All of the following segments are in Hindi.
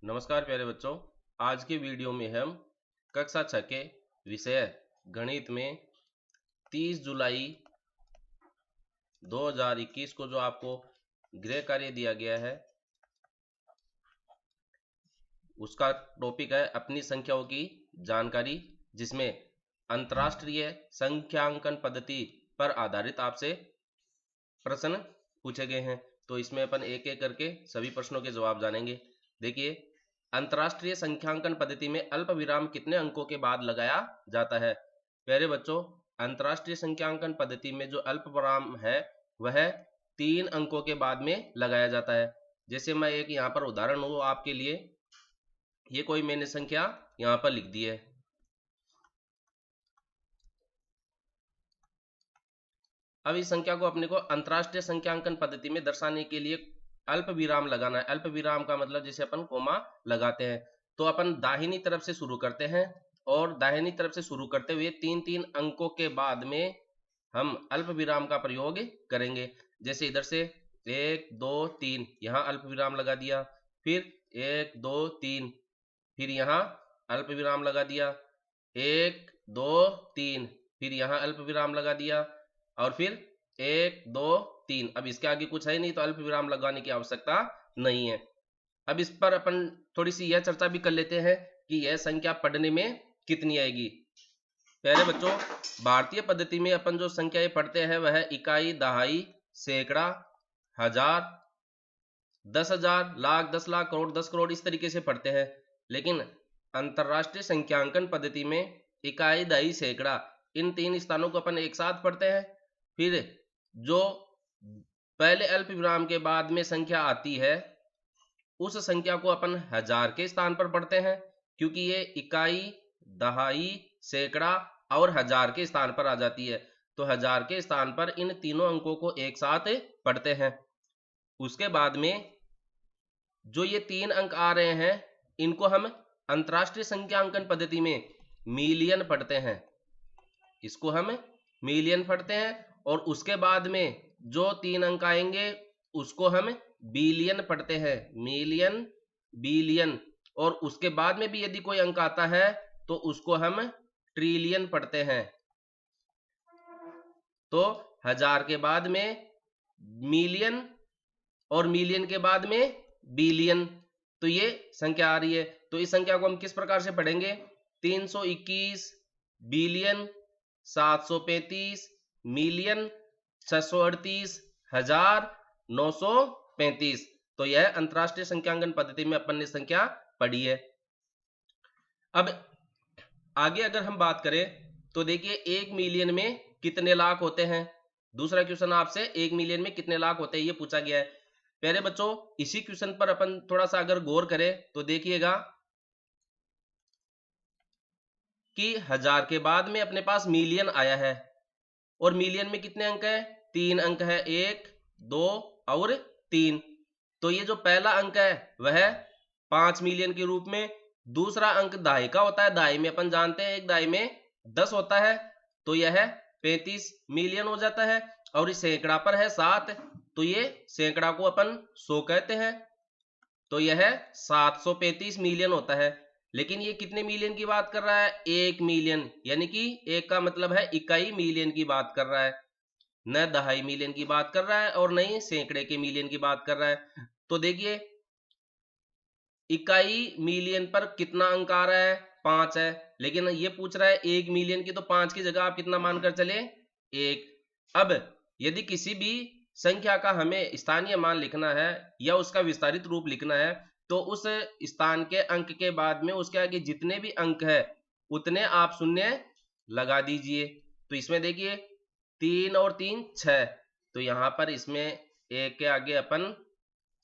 नमस्कार प्यारे बच्चों। आज के वीडियो में हम कक्षा 6 के विषय गणित में 30 जुलाई 2021 को जो आपको गृह कार्य दिया गया है उसका टॉपिक है अपनी संख्याओं की जानकारी, जिसमें अंतर्राष्ट्रीय संख्यांकन पद्धति पर आधारित आपसे प्रश्न पूछे गए हैं। तो इसमें अपन एक एक करके सभी प्रश्नों के जवाब जानेंगे। देखिए, अंतर्राष्ट्रीय संख्यांकन पद्धति में अल्प विराम कितने अंकों के बाद लगाया जाता है? प्यारे बच्चों, अंतर्राष्ट्रीय संख्यांकन पद्धति में जो अल्प विराम है वह 3 अंकों के बाद में लगाया जाता है। जैसे मैं एक यहाँ पर उदाहरण हो आपके लिए, ये कोई मैंने संख्या यहाँ पर लिख दी है। अब इस संख्या को अपने को अंतर्राष्ट्रीय संख्यांकन पद्धति में दर्शाने के लिए अल्प विराम लगाना है। अल्प विराम का मतलब जैसे अपन कोमा लगाते हैं, तो अपन दाहिनी तरफ से शुरू करते हैं और दाहिनी तरफ से शुरू करते हुए 3-3 अंकों के बाद में हम अल्प विराम का प्रयोग करेंगे। जैसे इधर से 1 2 3 यहाँ अल्प विराम लगा दिया, फिर 1 2 3, फिर यहाँ अल्प विराम लगा दिया, 1 2 3, फिर यहाँ अल्प विराम लगा दिया, और फिर 1 2 3। अब इसके आगे कुछ है नहीं तो अल्प विराम लगाने की आवश्यकता नहीं है। अब इस पर अपन थोड़ी सी यह चर्चा भी कर लेते हैं कि यह संख्या पढ़ने में कितनी आएगी। प्यारे बच्चों, भारतीय पद्धति में अपन जो संख्याएं पढ़ते हैं वह इकाई, दहाई, सैकड़ा, हजार, 10,000, लाख, 10 लाख, करोड़, 10 करोड़ इस तरीके से पढ़ते हैं। लेकिन अंतरराष्ट्रीय संख्यांकन पद्धति में इकाई, दहाई, सैकड़ा इन 3 स्थानों को अपन एक साथ पढ़ते हैं। फिर जो पहले अल्प विराम के बाद में संख्या आती है उस संख्या को अपन हजार के स्थान पर पढ़ते हैं, क्योंकि ये इकाई, दहाई, सैकड़ा और हजार के स्थान पर आ जाती है। तो हजार के स्थान पर इन तीनों अंकों को एक साथ पढ़ते हैं। उसके बाद में जो ये 3 अंक आ रहे हैं इनको हम अंतरराष्ट्रीय संख्यांकन पद्धति में मिलियन पढ़ते हैं। इसको हम मिलियन पढ़ते हैं और उसके बाद में जो 3 अंक आएंगे उसको हम बिलियन पढ़ते हैं। मिलियन, बिलियन, और उसके बाद में भी यदि कोई अंक आता है तो उसको हम ट्रिलियन पढ़ते हैं। तो हजार के बाद में मिलियन और मिलियन के बाद में बिलियन, तो ये संख्या आ रही है। तो इस संख्या को हम किस प्रकार से पढ़ेंगे? 321 बिलियन, 735 मिलियन, 638 हजार, 935। तो यह अंतरराष्ट्रीय संख्यांकन पद्धति में अपन ने संख्या पढ़ी है। अब आगे अगर हम बात करें तो देखिए 1 मिलियन में कितने लाख होते हैं। दूसरा क्वेश्चन आपसे 1 मिलियन में कितने लाख होते हैं ये पूछा गया है। प्यारे बच्चों, इसी क्वेश्चन पर अपन थोड़ा सा अगर गौर करें तो देखिएगा कि हजार के बाद में अपने पास मिलियन आया है और मिलियन में कितने अंक है? 3 अंक है, 1 2 और 3। तो ये जो पहला अंक है वह 5 मिलियन के रूप में, दूसरा अंक दहाई का होता है। दहाई में अपन जानते हैं एक दहाई में 10 होता है, तो यह 35 मिलियन हो जाता है। और इस सैकड़ा पर है 7, तो ये सैकड़ा को अपन 100 कहते हैं, तो यह 735 मिलियन होता है। लेकिन ये कितने मिलियन की बात कर रहा है? 1 मिलियन, यानी कि एक का मतलब है इकाई मिलियन की बात कर रहा है, न दहाई मिलियन की बात कर रहा है और न ही सैकड़े के मिलियन की बात कर रहा है। तो देखिए इकाई मिलियन पर कितना अंक आ रहा है? 5 है। लेकिन ये पूछ रहा है 1 मिलियन की, तो 5 की जगह आप कितना मानकर चले? 1। अब यदि किसी भी संख्या का हमें स्थानीय मान लिखना है या उसका विस्तारित रूप लिखना है तो उस स्थान के अंक के बाद में उसके आगे जितने भी अंक है उतने आप शून्य लगा दीजिए। तो इसमें देखिए 3 और 3 6, तो यहां पर इसमें 1 के आगे अपन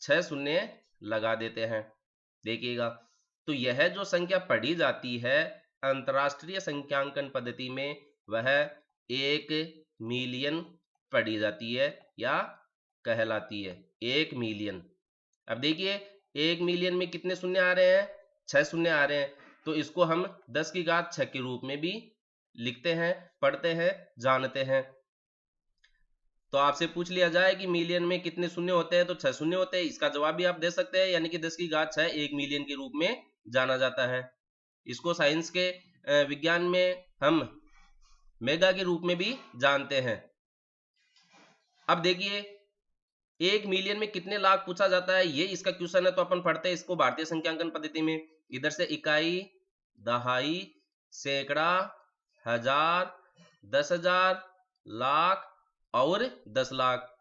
6 शून्य लगा देते हैं। देखिएगा, तो यह जो संख्या पढ़ी जाती है अंतरराष्ट्रीय संख्यांकन पद्धति में वह 1 मिलियन पढ़ी जाती है या कहलाती है 1 मिलियन। अब देखिए 1 मिलियन में कितने शून्य आ रहे हैं? 6 शून्य आ रहे हैं, तो इसको हम 10 की घात 6 के रूप में भी लिखते हैं, पढ़ते हैं, जानते हैं। तो आपसे पूछ लिया जाए कि मिलियन में कितने शून्य होते हैं, तो 6 शून्य होते हैं। इसका जवाब भी आप दे सकते हैं, यानी कि 10 की घात 6 1 मिलियन के रूप में जाना जाता है। इसको साइंस के विज्ञान में हम मेगा के रूप में भी जानते हैं। अब देखिए 1 मिलियन में कितने लाख पूछा जाता है, ये इसका क्वेश्चन है। तो अपन पढ़ते हैं इसको भारतीय संख्यांकन पद्धति में। इधर से इकाई, दहाई, सैकड़ा, हजार, 10,000, लाख और 10 लाख।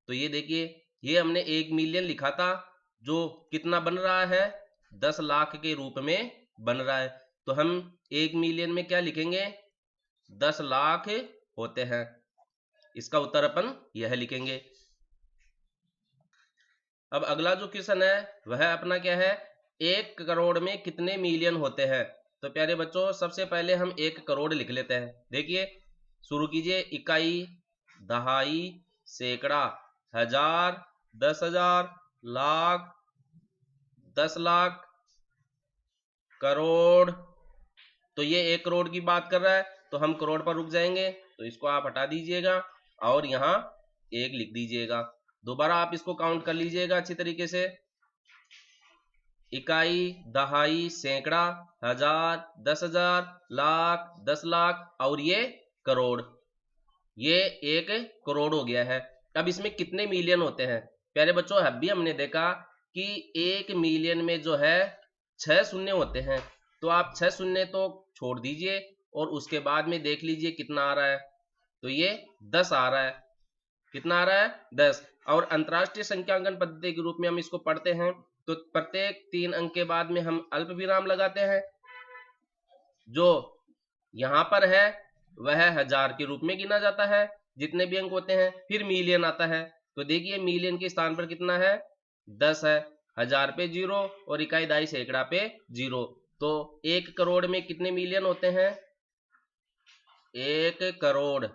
तो ये देखिए ये हमने 1 मिलियन लिखा था, जो कितना बन रहा है 10 लाख के रूप में बन रहा है। तो हम 1 मिलियन में क्या लिखेंगे, 10 लाख होते हैं। इसका उत्तर अपन यह लिखेंगे। अब अगला जो क्वेश्चन है वह अपना क्या है, 1 करोड़ में कितने मिलियन होते हैं। तो प्यारे बच्चों सबसे पहले हम 1 करोड़ लिख लेते हैं। देखिए शुरू कीजिए, इकाई, दहाई, सैकड़ा, हजार, 10,000, लाख, 10 लाख, करोड़। तो ये 1 करोड़ की बात कर रहा है, तो हम करोड़ पर रुक जाएंगे। तो इसको आप हटा दीजिएगा और यहाँ 1 लिख दीजिएगा। दोबारा आप इसको काउंट कर लीजिएगा अच्छी तरीके से। इकाई, दहाई, सैकड़ा, हजार, 10,000, लाख, 10 लाख और ये करोड़। ये 1 करोड़ हो गया है। अब इसमें कितने मिलियन होते हैं। प्यारे बच्चों अभी हमने देखा कि 1 मिलियन में जो है 6 शून्य होते हैं। तो आप 6 शून्य तो छोड़ दीजिए और उसके बाद में देख लीजिए कितना आ रहा है। तो ये 10 आ रहा है। कितना आ रहा है, 10। और अंतरराष्ट्रीय संख्यांकन पद्धति के रूप में हम इसको पढ़ते हैं, तो प्रत्येक 3 अंक के बाद में हम अल्प विराम लगाते हैं। जो यहां पर है वह हजार के रूप में गिना जाता है, जितने भी अंक होते हैं। फिर मिलियन आता है, तो देखिए मिलियन के स्थान पर कितना है, 10 है। हजार पे 0 और इकाई, दहाई, सैकड़ा पे 0। तो 1 करोड़ में कितने मिलियन होते हैं, 1 करोड़।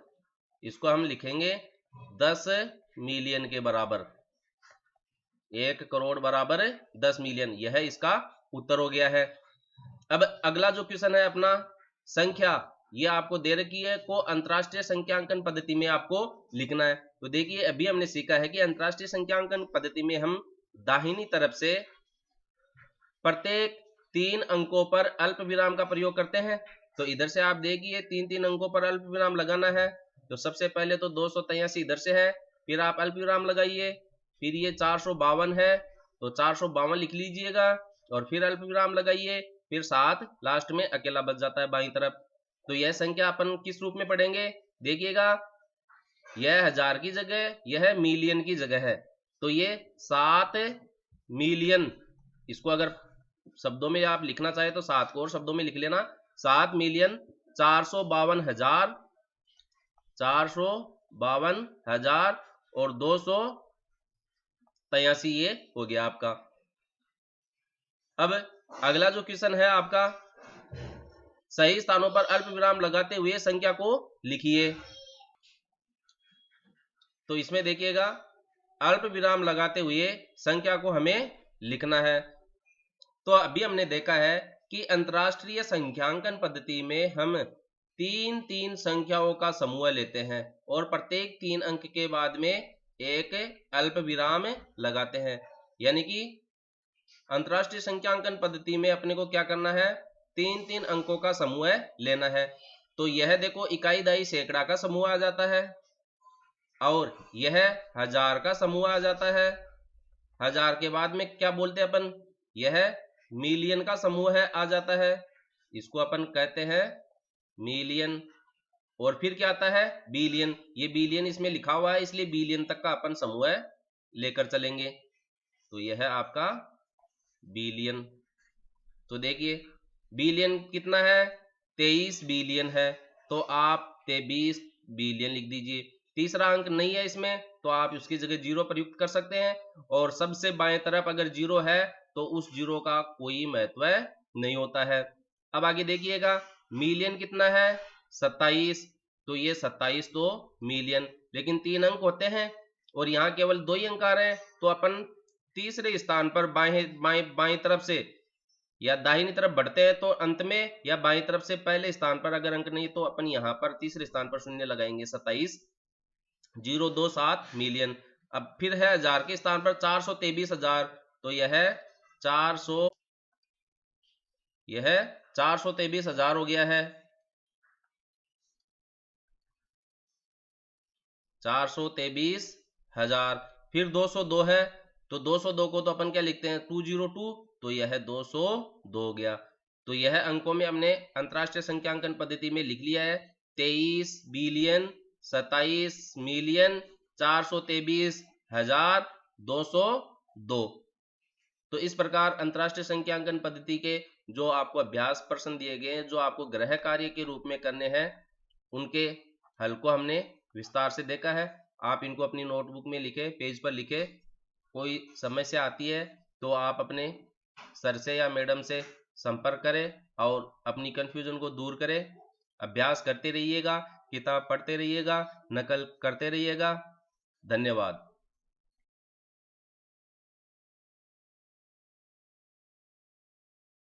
इसको हम लिखेंगे 10 मिलियन के बराबर। 1 करोड़ बराबर 10 मिलियन, यह इसका उत्तर हो गया है। अब अगला जो क्वेश्चन है अपना, संख्या ये आपको दे रखी है, को अंतरराष्ट्रीय संख्यांकन पद्धति में आपको लिखना है। तो देखिए अभी हमने सीखा है कि अंतरराष्ट्रीय संख्यांकन पद्धति में हम दाहिनी तरफ से प्रत्येक 3 अंकों पर अल्प विराम का प्रयोग करते हैं। तो इधर से आप देखिए 3-3 अंकों पर अल्प विराम लगाना है। तो सबसे पहले तो 283 इधर से है, फिर आप अल्प विराम लगाइए। फिर ये 452 है, तो 452 लिख लीजिएगा और फिर अल्प विराम लगाइए। फिर 7 लास्ट में अकेला बच जाता है बाईं तरफ। तो यह संख्या अपन किस रूप में पढ़ेंगे, देखिएगा यह हजार की जगह यह मिलियन की जगह है। तो ये 7 मिलियन, इसको अगर शब्दों में आप लिखना चाहे तो 7 को और शब्दों में लिख लेना, 7 मिलियन 452,000, 452,000 और 283, ये हो गया आपका। अब अगला जो क्वेश्चन है आपका, सही स्थानों पर अल्प विराम लगाते हुए संख्या को लिखिए। तो इसमें देखिएगा अल्प विराम लगाते हुए संख्या को हमें लिखना है। तो अभी हमने देखा है कि अंतरराष्ट्रीय संख्यांकन पद्धति में हम 3-3 संख्याओं का समूह लेते हैं और प्रत्येक 3 अंक के बाद में एक अल्प विराम लगाते हैं। यानी कि अंतरराष्ट्रीय संख्यांकन पद्धति में अपने को क्या करना है, 3-3 अंकों का समूह लेना है। तो यह देखो इकाई, दहाई, सैकड़ा का समूह आ जाता है और यह हजार का समूह आ जाता है। हजार के बाद में क्या बोलते हैं अपन, यह मिलियन का समूह है आ जाता है, इसको अपन कहते हैं मिलियन। और फिर क्या आता है, बिलियन। ये बिलियन इसमें लिखा हुआ है इसलिए बिलियन तक का अपन समूह लेकर चलेंगे। तो यह है आपका बिलियन। तो देखिए बिलियन कितना है, 23 बिलियन है। तो आप 23 बिलियन लिख दीजिए। तीसरा अंक नहीं है इसमें, तो आप उसकी जगह 0 प्रयुक्त कर सकते हैं। और सबसे बाएं तरफ अगर 0 है तो उस 0 का कोई महत्व नहीं होता है। अब आगे देखिएगा मिलियन कितना है, 27। तो ये 27 तो मिलियन, लेकिन 3 अंक होते हैं और यहाँ केवल 2 ही अंक आ रहे हैं। तो अपन तीसरे स्थान पर बाएं तरफ से या दाहिनी तरफ बढ़ते हैं, तो अंत में या बाईं तरफ से पहले स्थान पर अगर अंक नहीं तो अपन यहाँ पर तीसरे स्थान पर शून्य लगाएंगे 27। 027 मिलियन। अब फिर है हजार के स्थान पर 423,000, तो यह 423,000 हो गया है। 423,000। फिर 202 है, तो 202 को तो अपन क्या लिखते हैं 202, तो यह 202 हो गया। तो यह अंकों में हमने अंतरराष्ट्रीय संख्यांकन पद्धति में लिख लिया है 23 बिलियन 27 मिलियन 423,202। तो इस प्रकार अंतरराष्ट्रीय संख्यांकन पद्धति के जो आपको अभ्यास प्रश्न दिए गए हैं, जो आपको गृह कार्य के रूप में करने हैं, उनके हल को हमने विस्तार से देखा है। आप इनको अपनी नोटबुक में लिखे, पेज पर लिखे। कोई समस्या आती है तो आप अपने सर से या मैडम से संपर्क करें और अपनी कंफ्यूजन को दूर करें। अभ्यास करते रहिएगा, किताब पढ़ते रहिएगा, नकल करते रहिएगा। धन्यवाद।